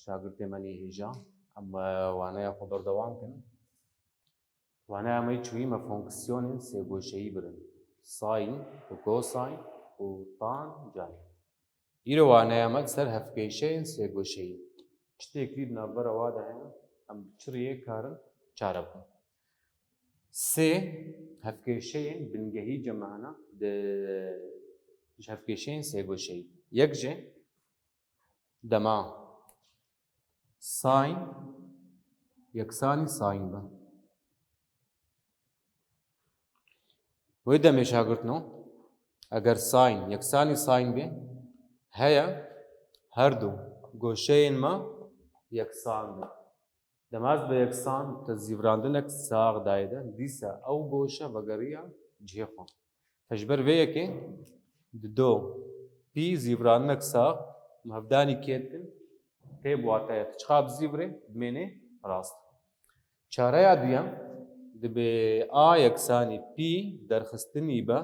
شاگردی منی هیجا اما وانایا خو بەردەوام کن وانایا ئەمەی چوویمە فۆنکسیۆنین سێگۆشەیی برن ساین و کۆساین و تانجان ئیرە وانایا ئەمە سەر هەفتکێشەیەن سێگۆشەیی شتێکی ناوبەرەوا دەهێن ئەم چڕیە کارن چارە بکەن سێ هەفتکێشەیەن بنگەهی جەمانە هەفتکێشەیەن سێگۆشەیی یەک ژێ دەما ساین یەکسانی ساین بە وی دەمێ شاگردنەوە ئەگەر ساین یەکسانی ساین بێ هەیە هەردوو گۆشەیەنمە یەکسان بێ دەماز بە یەکسان تەزیڤراندنێک ساغ دایدە دیسە ئەو گۆشە بەگەڕیە جێخۆ هەژبەر vەیەکێ دۆ پی زیڤراندنێک ساغ هەفدانی کێتکن پێ بواتەیە چقا بزیڤرێ بمێنێ ڕاست چارەیە دوویەم دەبێ ئا یەکسانی پی دەرخستنی بە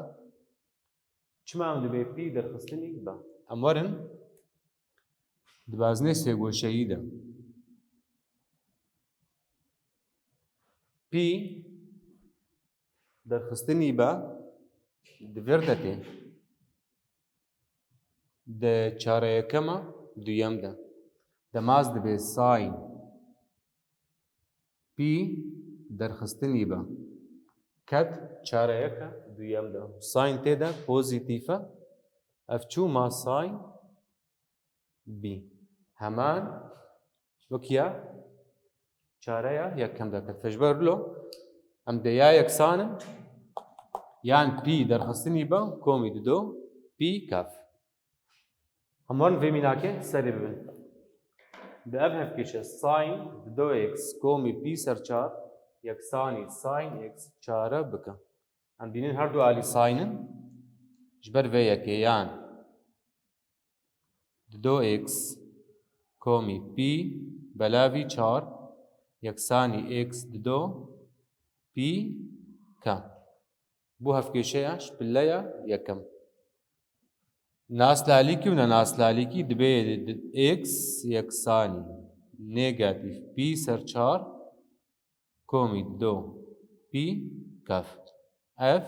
چمام دەبێ پی دەرخستنی بە ئەم وەرن دبازنێ سێگۆشەییدا پی دەرخستنی بە دڤێردەتێ دە چارەیەکەمە دوویەمدا دەماز دەبێ ساین پی دەرخستنی بە کەت چارەیەکە دوویەمدا ساین تێدا پۆزیتیفە ئەفچووما ساین بی هەمان وەکیە چارەیە یەکەم دەکەت فەژبەر لۆ ئەم دەیا یەکسانن یان پی دەرخستنی بە کۆمی ددۆ پی کاف هەمووان vێمیناکێ سەری ببن دە ئەم هەفتکێشە ساین ددۆ ئێکس کۆمی پی سەر چار یەکسانی ساین ئێکس چارە بکە ئەم بینن هەردوو ئالی ساینن ژبەر vەیەکێ یان ددۆ ئێکس کۆمی پی بەلاوی چار یەکسانی ئێکس ددۆ پی کە بۆ هەفتکێشەیە شپلەیە یەکەم ناسلالیکی و نەناسلالیکی دەبێ ئێکس یەکسانی نێگاتیڤ پی سەر چار کۆمی ددۆ پی کەف ئەف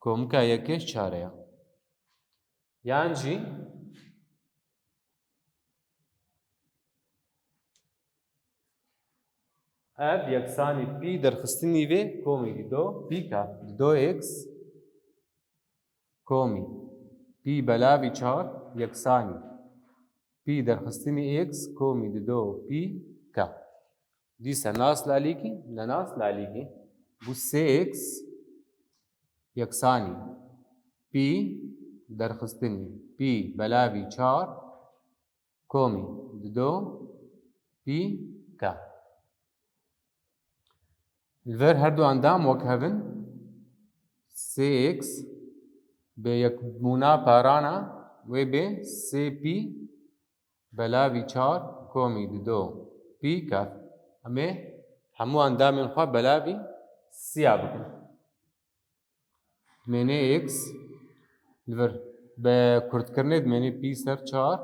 کۆمکە یەکێش چارەیە یانجی ئەف یەکسانی پی دەرخستنی vê کۆمی ددۆ پی کات ددۆ ئێکس کۆمی پی بەلاوی چار یەکسانی پی دەرخستنی ئێکس کۆمی ددۆ پی کە دیسە ناس لالیکی نەناس لالیکی بوو سێ ئێکس یەکسانی پی دەرخستنی پی بەلاوی چار کۆمی ددۆ پی کە لەڤەر هەردوو ئەندام وەک هەبن سێ ئێکس بە یەکبوونا پارانە وێ بێ سێ پی بەلاوی چار کۆمی ددۆ پی کات ئەمێ هەموو ئەندامێن خوا بەلاوی سیا بکەن دمێنێ ئێکس لەڤەر بە کورتکردنێ دمێنێ پی سەر چار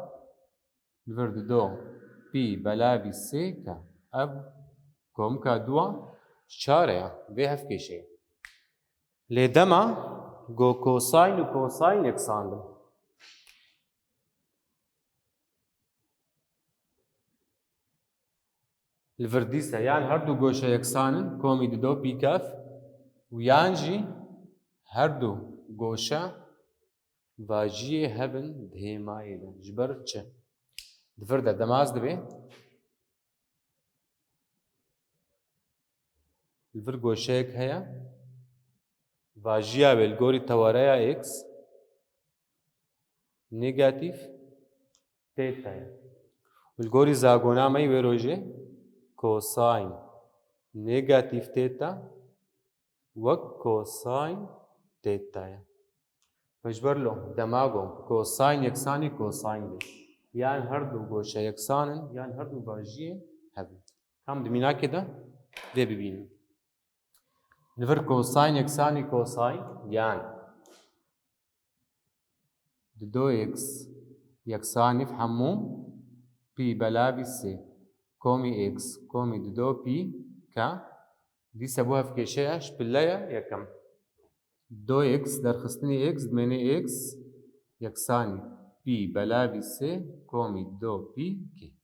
لەڤەر ددۆ پی بەلاوی سێ کە ئەv کۆمکە دووە چارەیە vê hevkêşeyê lê dema got kosayn û kosayn yeksan bin li vir dîsa yan her du goşe yeksanin komî didô pîkef û yan jî her du goşe vajiyê hebin di hêmayê de ji ber çi di vir de demaz dibe li vir goşeyek heye vajiya wê li gorî tewareya x negatif têta ye li gorî zagonameyê wê rojê kosayn negatif têta wek kosayn têta ye ji ber lo dema got kosayn yeksanî kosayn bê yan her du goşe yeksanin yan her du vajiyê hebin tam di mînakê de vê bibînin li vir kosayn yeksanî kosayn yan di 2x yeksanî hemû بي بلاوی سه کومی اکس کومی دو پی که دیسا بوها في كيشاش بالليا يكم دو اكس درخستني اكس دميني اكس يكساني بي بلاوي سي كومي دو بي كي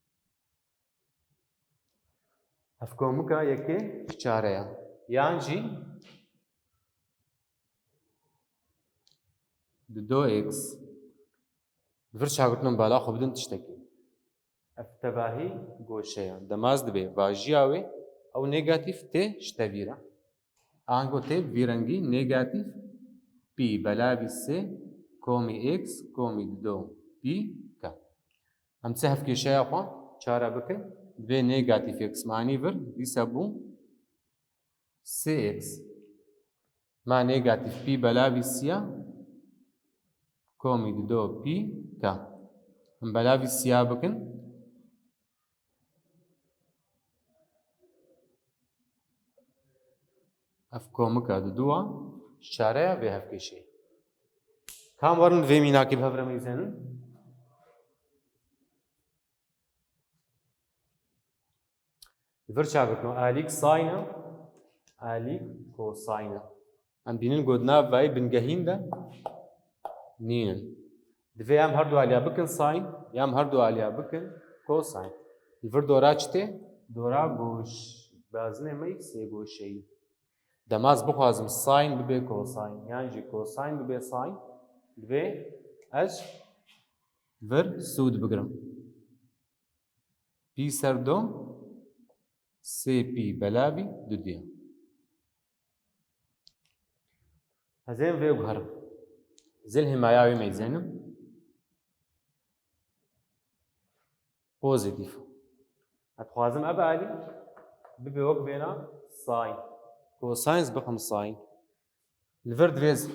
هفكومكا يكي شاريا يانجي دو اكس بفرش هاقتنم بالا خو بدن تشتكي افتباهي گوشيا دماز دبي واجياوي او نيجاتيف تي شتبيرا آنگو ته ویرنگی نگاتیف پی بلاوی سه کومی اکس کومی دو پی که هم سه هف کشای خواه چاره بکن دوی نگاتیف اکس معنی ور دیسا بو سه اکس ما نگاتیف پی بلاوی سیا کومی دو پی که هم بلاوی سیا بکن اف کومکا دوا شارع به هف کشی کام ورن وی مینا کی بهفر میزن ورچا بکنو الیک ساینا الیک کوساینا ام بینن گودنا وای بنگهین ده نینن دوی هم هر دو علیا بکن ساین یا هم هر دو علیا بکن کوساین الفر دورا چته دورا گوش بازنه می سی گوشی دماز بخوازم ساین ببه کوساین یعنی جی کوساین ببه ساین ببه اش ور سود بگرم پی سر دو سی پی بلاوی دو دیا هزين في بهرب زين هماياوي ميزانم بوزيتيف اتخوازم ابا علي ببي وقت بينا ساين كوساينز بخم ساين الفرد فيز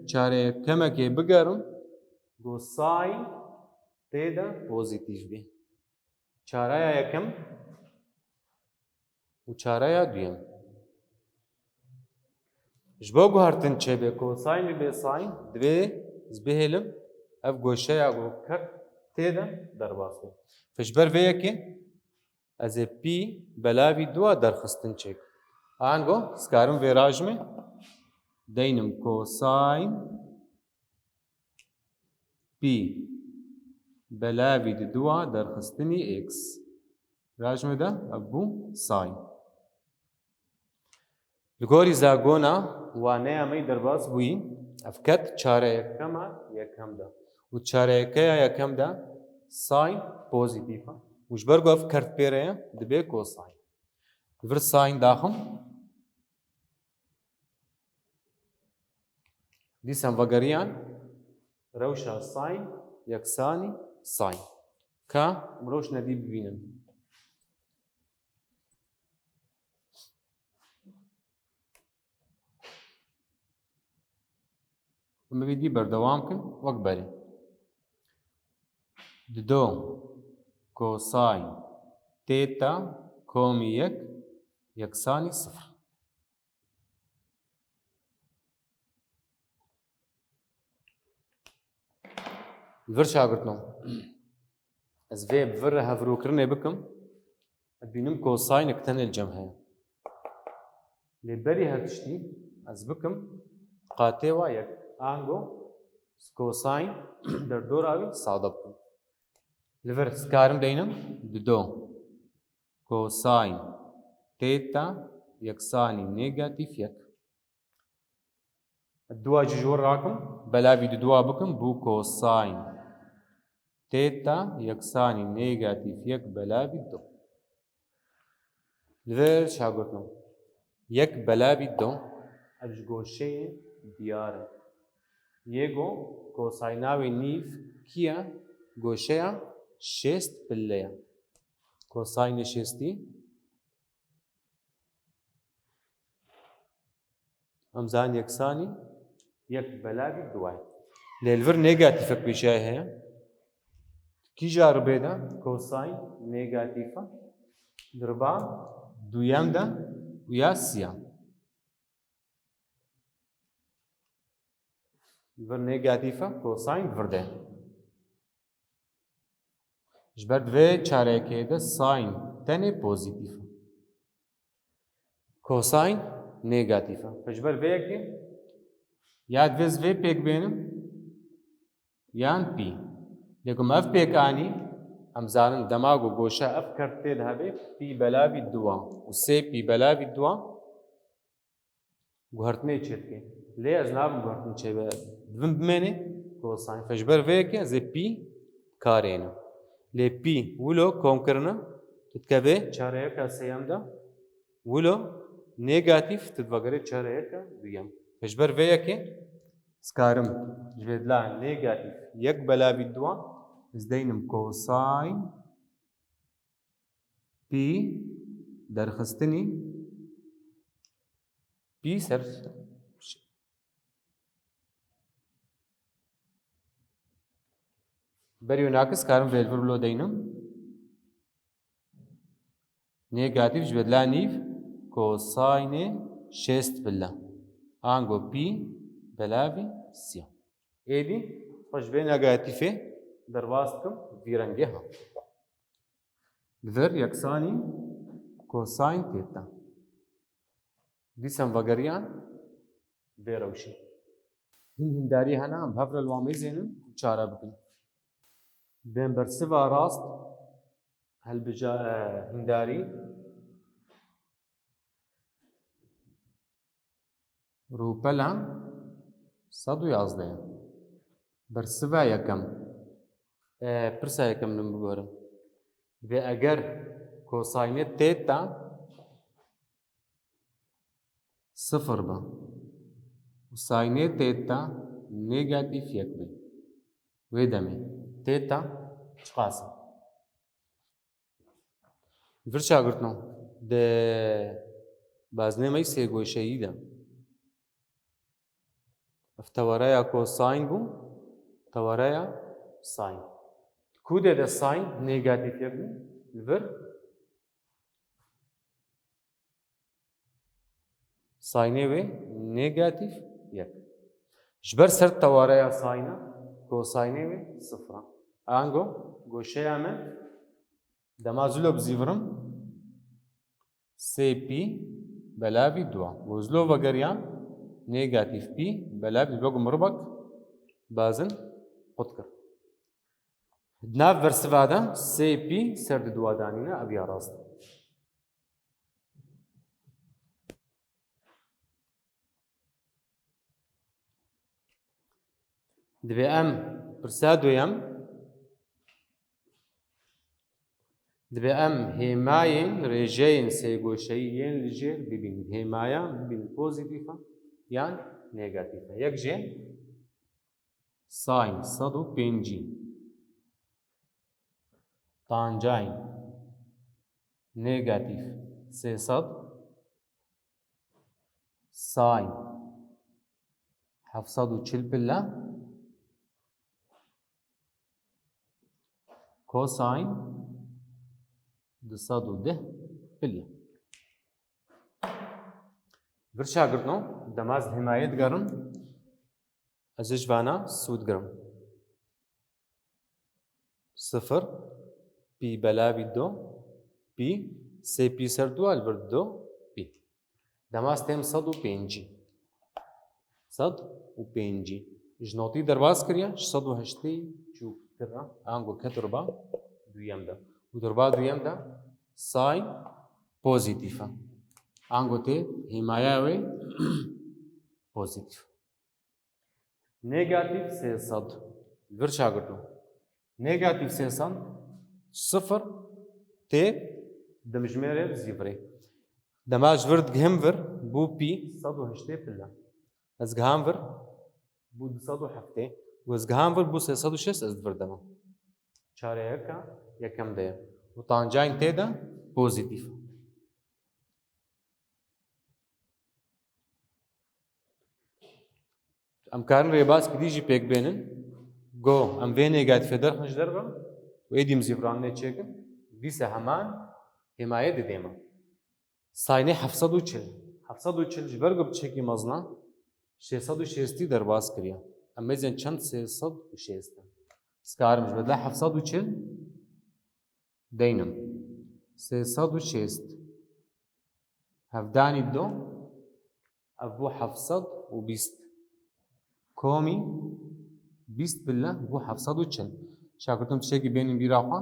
چاره كمكي بقرم جو ساين تيدا بوزيتيف بي چاره يكم و چاره دويم جبو گوهرتن چه به کوساین به ساین دوی زبهلم اف گوشه یا گو کر تیدا درباسه فشبر ویه که از پی بلاوی دو درخستن چک آنگو سکارم ویراجمه دینم کوساین پی بلاوی دو درخستنی اکس راجمه ده ابو ساین لگوری زاگونا وانه امی درباس بوی افکت چاره یکما یکم ده و چاره یکم ده ساین پوزیتیفا وش برگو اف کرت پیره دبی کو ساین ور ساین داخم دیسم وگریان روشا ساین یکسانی ساین که مروش ندی ببینم وما بيدي بردوامكن وقبري دو كوساين تيتا كومي يكساني صفر الفر شاقرتنو از في بفر هفروكرني بكم بينم كوساين اكتن الجمهة لبري هكشتي از بكم قاتوا يك آنگو كوساين در دور آوي ساده بكم لفر سكارم دينم دو كوساين تيتا يكساني نيجاتيف يك الدوا جوجور راكم بلاوي دوا بكم بو كوساين تيتا يكساني نيجاتيف يك بلاوي دو لفر شاقرتنو يك بلاوي دو اجگوشه دیاره یگو کوسایناوی نیف کیا گوشهیا شست پلیا کوساین شستی امزان یکسانی یک بلاوی دوای للور نيجاتيفك بشاي هي كي جاربه ده كوساين نيجاتيفا دربا دويام ده ويا سيام لور نيجاتيفا كوساين فرده ji ber vê çarekê de sin tenê pozîtîf e. Kosayn negatif e. Ji ber vê yekê ya divêz vê pêk bênim yan pî. Lê ku ev pêk anî em zanin dema û goşa ev kert tê de hebe pî belavî duwa û sê pî belavî duwa guhertinê çê dike. Lê ez nabim guhertin çê divin bimênê kosayn. Ji ber vê yekê ez ê pî karê ne. Lê pî wilo komkirine tu dike vê çareyeka sêyem de wilo negatif tu divegere çareyeka duyem. Ji ber vê yekê ez karim ji vê dila negatif yek belavî duwa ez deynim kosayn pî derxistinî pî ser berî nakis karim vê li vir wilo deynim negatif ji vê dila nîv kosaynê şêst billa. Ango pî belavî sî. Êdî xwe ji vê negatifê derbas dikim vî rengê hat. Li vir yeksanî kosayn têta. Dîsem vegeriyan vê rewşê. Hîn hîndarî hene em hev re li wan mêzênin û çare bikin. Bên bersiva rast helbija hîndarî rûpela 111 ye. Bersiva yekem pirsa yekem min bigorim. Vê eger kosaynê têta sıfır be û saynê têta negatif yek be. Wê demê têta çiqas e. Vir şagirtino di baznêmeyî sêgoşeyî de ev tewareya kosayn bû tewareya sayn. Ku dê de sayn negatif yek bû li vir saynê wê negatif yek. Ji ber ser tewareya sayna kosaynê wê sıfır e. Ango goşeya me dema zilo bizîvirim sê pî belavî duwa. Û zilo vegeriyan negatif pî belavî wek miribek bazin qut kir. Di nav bersiva de sê pî ser di duwa danîne ev ya rast e. Divê em pirsa duyem divê em hêmayên rêjeyên sêgoşeyî yên li jêr bibînin. Hêmayan bibînin pozîtîf e yan negatif e. Yek jê sayn 105 tancayn negatif 300 sayn 740 pilla kosayn 210 pilla. Vir şagirtino demaz himayê digerin ez ji vana sû digirim. Sıfır pî belavî do pî sê pî ser du li vir do pî. Demaz têm 105. 105. Ji notî derbas kiriye 108 çûk kira ango ket durba duyem de. û durba duyem de sayn pozîtîf e. Ango tê hîmaya wê pozîtîf. Negatif 300 vir şagirtino. Negatif 300 sıfır tê dimijmêrê zîvirê. Dema ji vir digihim vir bû pî 108 pilla. Ez giham vir bû 207 û ez giham vir bû 306 ez divir dema. Çareyeka yekem de ye. û tancayn tê de pozîtîf. Em karin rêbaz kidî jî pêk bênin go em vê negatifê derxin ji derve û êdî mizîviranê çêkin dîsa heman hêmayê didê me. Saynê 740. 740 ji ber ku biçekî mezna 660 derbas kiriye. Em mêzên çend 360 e. Ez karim ji vê dila 740 دينم 360 هفداني دو أبو 720 كومي 20 بالله بو 740 شاكرتم تشيكي بين بيراقا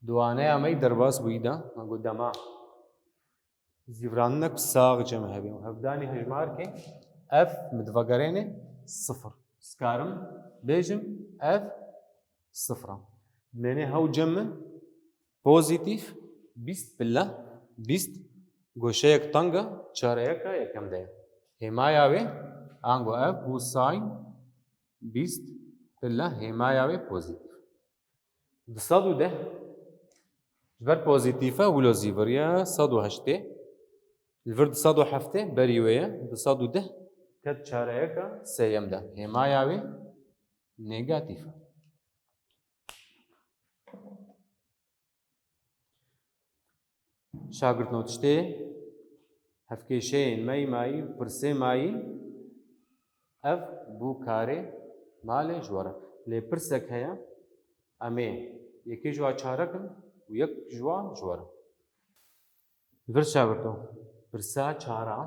دوانه أمي درباس بويدا ما قداما زيفرانك ساغ جمع هبي هفداني هجمار كي اف متفقرينه 0 سكارم بيجم اف 0 مني هاو جمع بوزيتيف 20 بالله 20 گوشەیەک تەنگە چارەیەکە یەکەم دەیە هێمایاوێ ئانگۆ ئەف بوو ساین 20 بالله هێمایاوێ پۆزیتیف 210 ژبەر پۆزیتیفە ولۆ زیڤڕیە 180 لڤر 270 بەری وەیە 210 کەت چارەیەکە سێیەمدا هێمایاوێ نێگاتیفە شاگرتنەوە تشتێ هەفکێشەیەن مەی مایی پرسێ مایی ئەف بوو کارێ مالێ ژوەرە لێ پرسێک هەیە ئەمێ یەکێ ژوا چارەکن و یەک ژوا ژوەرە ڤر شاگرتەوە پرسا چارە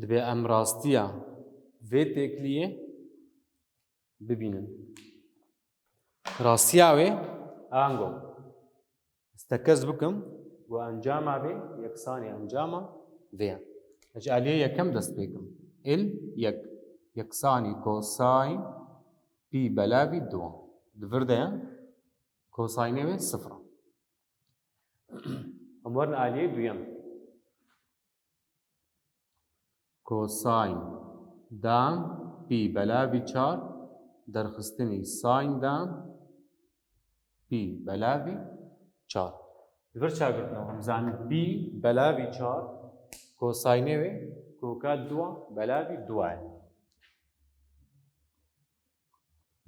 دەبێ ئەم ڕاستیە vê têkiliyê bibînin rastiya wê ango stekez bikim û encama vê yeksanî encama vê ye ji aliyê yekem dest pê bikim il yek yeksanî kosayn pî belavî duwan di vir de ye kosaynê wê sıfır e em werin aliyê duyem kosayn دام پی بەلاوی 4 دەرخستنی ساین دام پی بەلاوی 4 لەبەر چاگرتنەوە بزانین پی بەلاوی 4 کۆساینێ وێ کۆکات 2 بەلاوی 2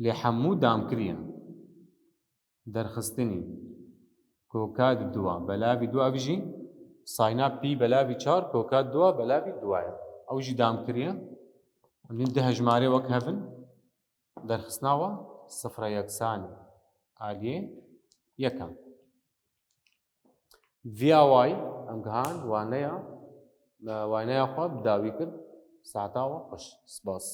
لێ هەموو دامکریان دەرخستنی کۆکات 2 بەلاوی 2 ئەویژی ساینا پی بەلاوی 4 کۆکات 2 بەلاوی 2 ئەوژی دامکریە ئەمین ده هەژمارێ وەک هەبن دەرخستناوە سفرە یەکسانی ئالیێ یەکەم ڤیا وای ئەم گەهان وانەیە خوا داوی کرد ساتاوە خوش سپاس